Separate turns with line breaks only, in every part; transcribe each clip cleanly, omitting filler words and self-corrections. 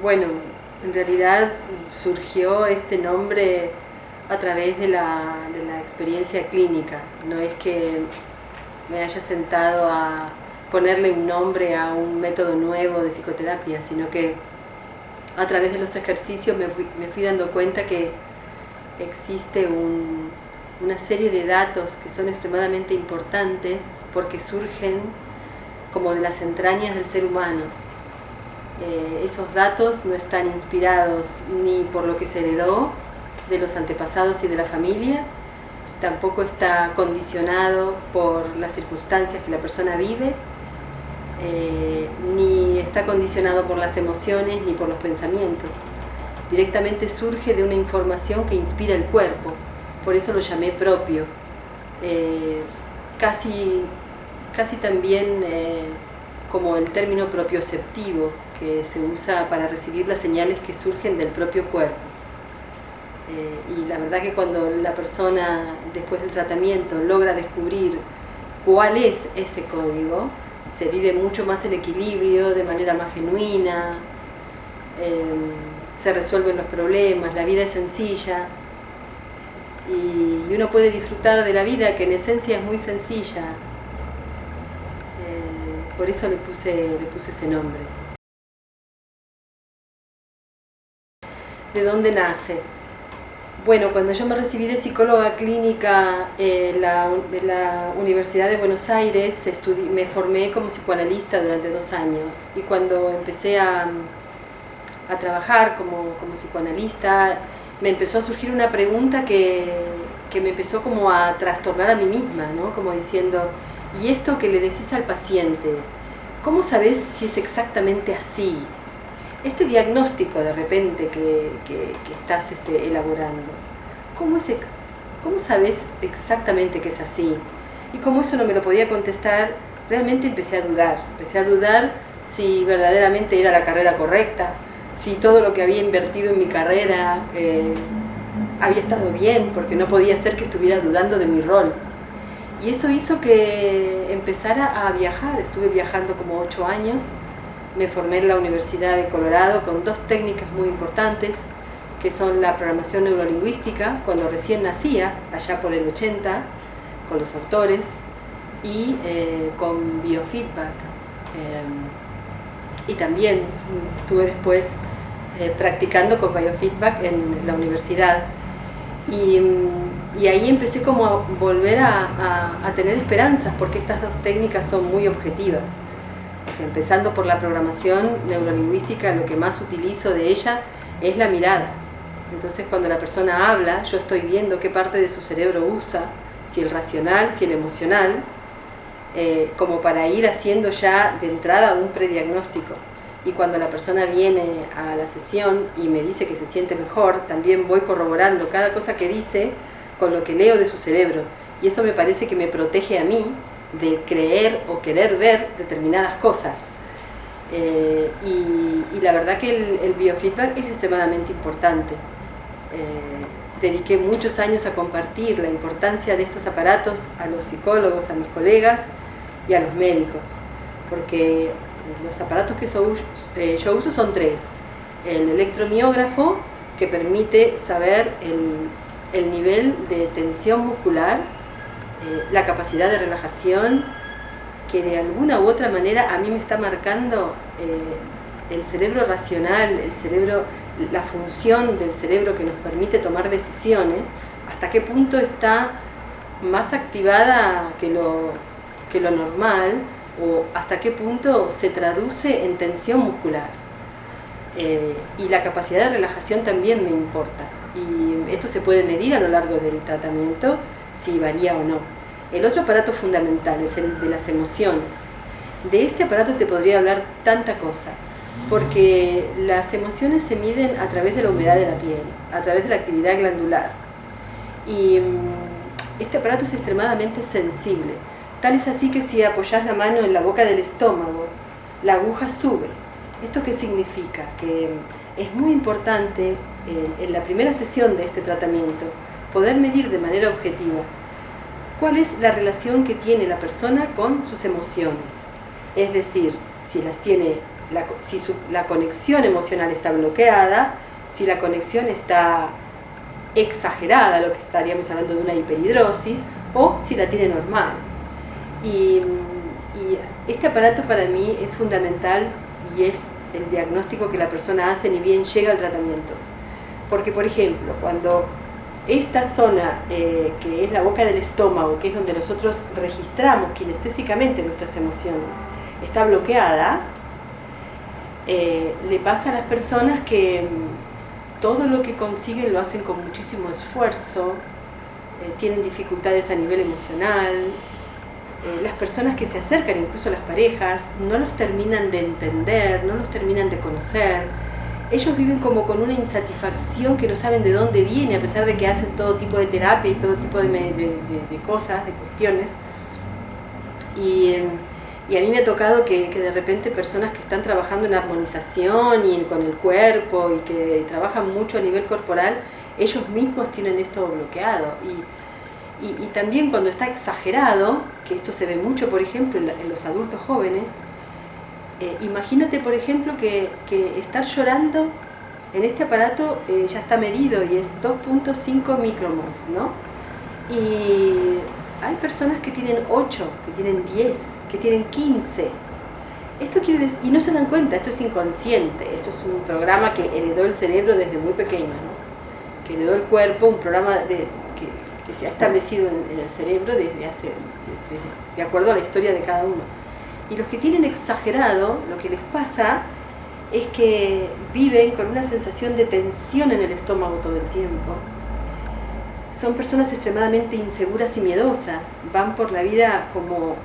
Bueno, en realidad surgió este nombre a través de la experiencia clínica. No es que me haya sentado a ponerle un nombre a un método nuevo de psicoterapia, sino que a través de los ejercicios me fui dando cuenta que existe una serie de datos que son extremadamente importantes porque surgen como de las entrañas del ser humano. Esos datos no están inspirados ni por lo que se heredó de los antepasados y de la familia, tampoco está condicionado por las circunstancias que la persona vive, ni está condicionado por las emociones ni por los pensamientos. Directamente surge de una información que inspira el cuerpo, por eso lo llamé propio. Casi también como el término propioceptivo, que se usa para recibir las señales que surgen del propio cuerpo. Y la verdad que cuando la persona después del tratamiento logra descubrir cuál es ese código, se vive mucho más el equilibrio de manera más genuina, se resuelven los problemas, la vida es sencilla y uno puede disfrutar de la vida, que en esencia es muy sencilla. Por eso le puse ese nombre. ¿De dónde nace? Bueno, cuando yo me recibí de psicóloga clínica en la Universidad de Buenos Aires, me formé como psicoanalista durante 2 años. Y cuando empecé a trabajar como psicoanalista, me empezó a surgir una pregunta que me empezó como a trastornar a mí misma, ¿no? Como diciendo, ¿y esto que le decís al paciente, cómo sabés si es exactamente así? Este diagnóstico de repente que estás elaborando, ¿cómo sabes exactamente que es así? Y como eso no me lo podía contestar, realmente empecé a dudar si verdaderamente era la carrera correcta, si todo lo que había invertido en mi carrera había estado bien, porque no podía ser que estuviera dudando de mi rol. Y eso hizo que empezara a viajar. Estuve viajando como 8 años. Me formé en la Universidad de Colorado con 2 técnicas muy importantes, que son la programación neurolingüística, cuando recién nacía, allá por el 80, con los autores, y con biofeedback. Y también estuve después practicando con biofeedback en la universidad. Y ahí empecé como a volver a tener esperanzas, porque estas 2 técnicas son muy objetivas. O sea, empezando por la programación neurolingüística, lo que más utilizo de ella es la mirada. Entonces, cuando la persona habla, yo estoy viendo qué parte de su cerebro usa, si el racional, si el emocional, como para ir haciendo ya de entrada un prediagnóstico. Y cuando la persona viene a la sesión y me dice que se siente mejor, también voy corroborando cada cosa que dice con lo que leo de su cerebro. Y eso me parece que me protege a mí de creer o querer ver determinadas cosas. Y la verdad que el biofeedback es extremadamente importante. Dediqué muchos años a compartir la importancia de estos aparatos a los psicólogos, a mis colegas y a los médicos, porque los aparatos que yo uso son 3. El electromiógrafo, que permite saber el nivel de tensión muscular, la capacidad de relajación, que de alguna u otra manera a mí me está marcando el cerebro racional, la función del cerebro que nos permite tomar decisiones, hasta qué punto está más activada que lo normal, o hasta qué punto se traduce en tensión muscular. Y la capacidad de relajación también me importa. Y esto se puede medir a lo largo del tratamiento, si varía o no. El otro aparato fundamental es el de las emociones. De este aparato te podría hablar tanta cosa, porque las emociones se miden a través de la humedad de la piel, a través de la actividad glandular. Y este aparato es extremadamente sensible. Tal es así que si apoyas la mano en la boca del estómago, la aguja sube. ¿Esto qué significa? Que es muy importante en la primera sesión de este tratamiento poder medir de manera objetiva cuál es la relación que tiene la persona con sus emociones. Es decir, si las tiene la conexión emocional está bloqueada, si la conexión está exagerada, lo que estaríamos hablando de una hiperhidrosis, o si la tiene normal. Y este aparato para mí es fundamental y es el diagnóstico que la persona hace ni bien llega al tratamiento. Porque, por ejemplo, cuando esta zona, que es la boca del estómago, que es donde nosotros registramos kinestésicamente nuestras emociones, está bloqueada, le pasa a las personas que todo lo que consiguen lo hacen con muchísimo esfuerzo, tienen dificultades a nivel emocional, las personas que se acercan, incluso las parejas, no los terminan de entender, no los terminan de conocer. Ellos viven como con una insatisfacción que no saben de dónde viene, a pesar de que hacen todo tipo de terapia y todo tipo de cosas, de cuestiones. Y a mí me ha tocado que de repente personas que están trabajando en armonización y con el cuerpo y que trabajan mucho a nivel corporal, ellos mismos tienen esto bloqueado. Y también cuando está exagerado, que esto se ve mucho, por ejemplo, en los adultos jóvenes, imagínate, por ejemplo, que estar llorando en este aparato ya está medido y es 2.5 micromols, ¿no? Y hay personas que tienen 8, que tienen 10, que tienen 15. Esto quiere decir, y no se dan cuenta, esto es inconsciente, esto es un programa que heredó el cerebro desde muy pequeño, ¿no? Que heredó el cuerpo, un programa que se ha establecido en el cerebro de acuerdo a la historia de cada uno. Y los que tienen exagerado, lo que les pasa es que viven con una sensación de tensión en el estómago todo el tiempo. Son personas extremadamente inseguras y miedosas, van por la vida como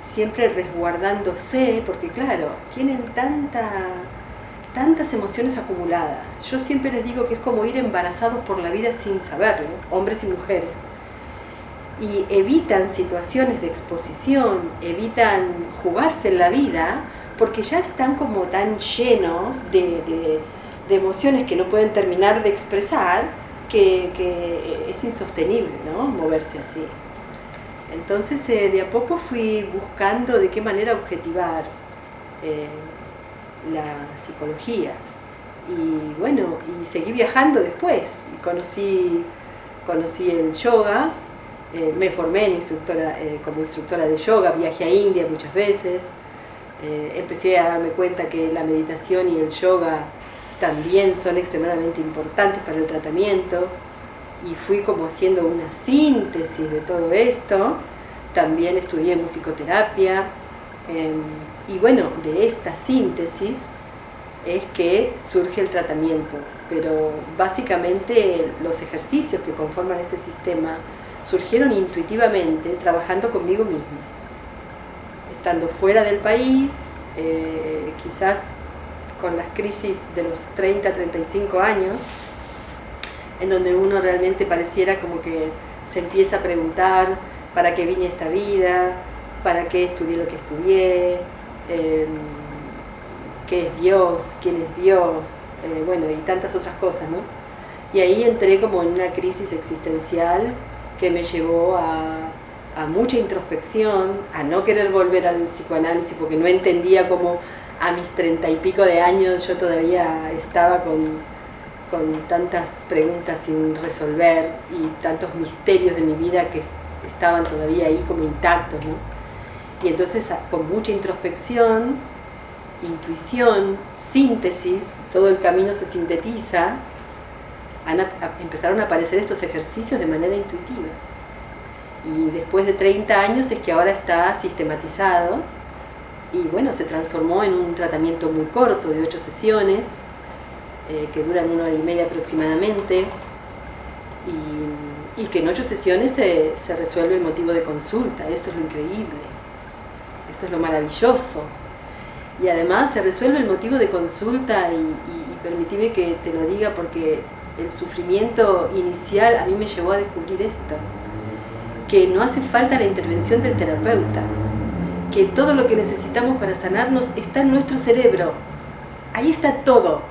siempre resguardándose, porque claro, tienen tantas emociones acumuladas. Yo siempre les digo que es como ir embarazados por la vida sin saberlo, hombres y mujeres. Y evitan situaciones de exposición, evitan jugarse en la vida, porque ya están como tan llenos de emociones que no pueden terminar de expresar, que es insostenible, ¿no? Moverse así. Entonces de a poco fui buscando de qué manera objetivar la psicología. Y bueno, y seguí viajando después. Y conocí el yoga, me formé como instructora de yoga, viajé a India muchas veces. Empecé a darme cuenta que la meditación y el yoga también son extremadamente importantes para el tratamiento, y fui como haciendo una síntesis de todo esto. También estudié musicoterapia, y bueno, de esta síntesis es que surge el tratamiento, pero básicamente los ejercicios que conforman este sistema surgieron intuitivamente trabajando conmigo misma, estando fuera del país, quizás con las crisis de los 30, 35 años, en donde uno realmente pareciera como que se empieza a preguntar para qué vine a esta vida, para qué estudié lo que estudié, qué es Dios, quién es Dios, bueno, y tantas otras cosas, ¿no? Y ahí entré como en una crisis existencial que me llevó a mucha introspección, a no querer volver al psicoanálisis porque no entendía cómo a mis 30 y pico de años yo todavía estaba con tantas preguntas sin resolver y tantos misterios de mi vida que estaban todavía ahí como intactos, ¿no? Y entonces con mucha introspección, intuición, síntesis, todo el camino se sintetiza, empezaron a aparecer estos ejercicios de manera intuitiva. Y después de 30 años es que ahora está sistematizado y bueno, se transformó en un tratamiento muy corto de 8 sesiones que duran 1 hora y media aproximadamente, y que en 8 sesiones se resuelve el motivo de consulta. Esto es lo increíble, esto es lo maravilloso. Y además se resuelve el motivo de consulta y permíteme que te lo diga porque el sufrimiento inicial a mí me llevó a descubrir esto, que no hace falta la intervención del terapeuta, que todo lo que necesitamos para sanarnos está en nuestro cerebro, ahí está todo.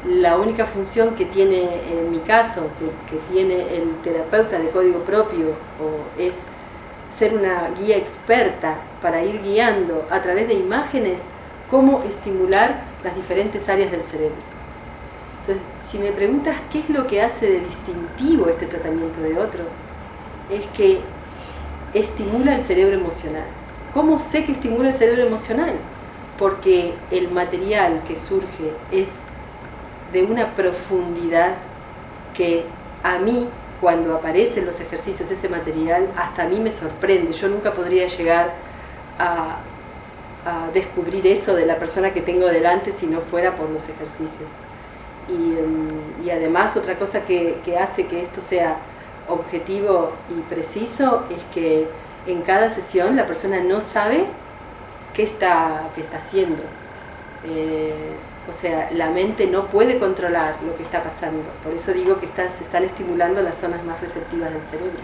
La única función que tiene, en mi caso, que tiene el terapeuta de código propio, es ser una guía experta para ir guiando a través de imágenes cómo estimular las diferentes áreas del cerebro. Entonces, si me preguntas qué es lo que hace de distintivo este tratamiento de otros, es que estimula el cerebro emocional. ¿Cómo sé que estimula el cerebro emocional? Porque el material que surge es de una profundidad que a mí, cuando aparecen los ejercicios, ese material, hasta a mí me sorprende. Yo nunca podría llegar a descubrir eso de la persona que tengo delante si no fuera por los ejercicios. Y además otra cosa que hace que esto sea objetivo y preciso es que en cada sesión la persona no sabe qué está haciendo. O sea, la mente no puede controlar lo que está pasando. Por eso digo que se están estimulando las zonas más receptivas del cerebro.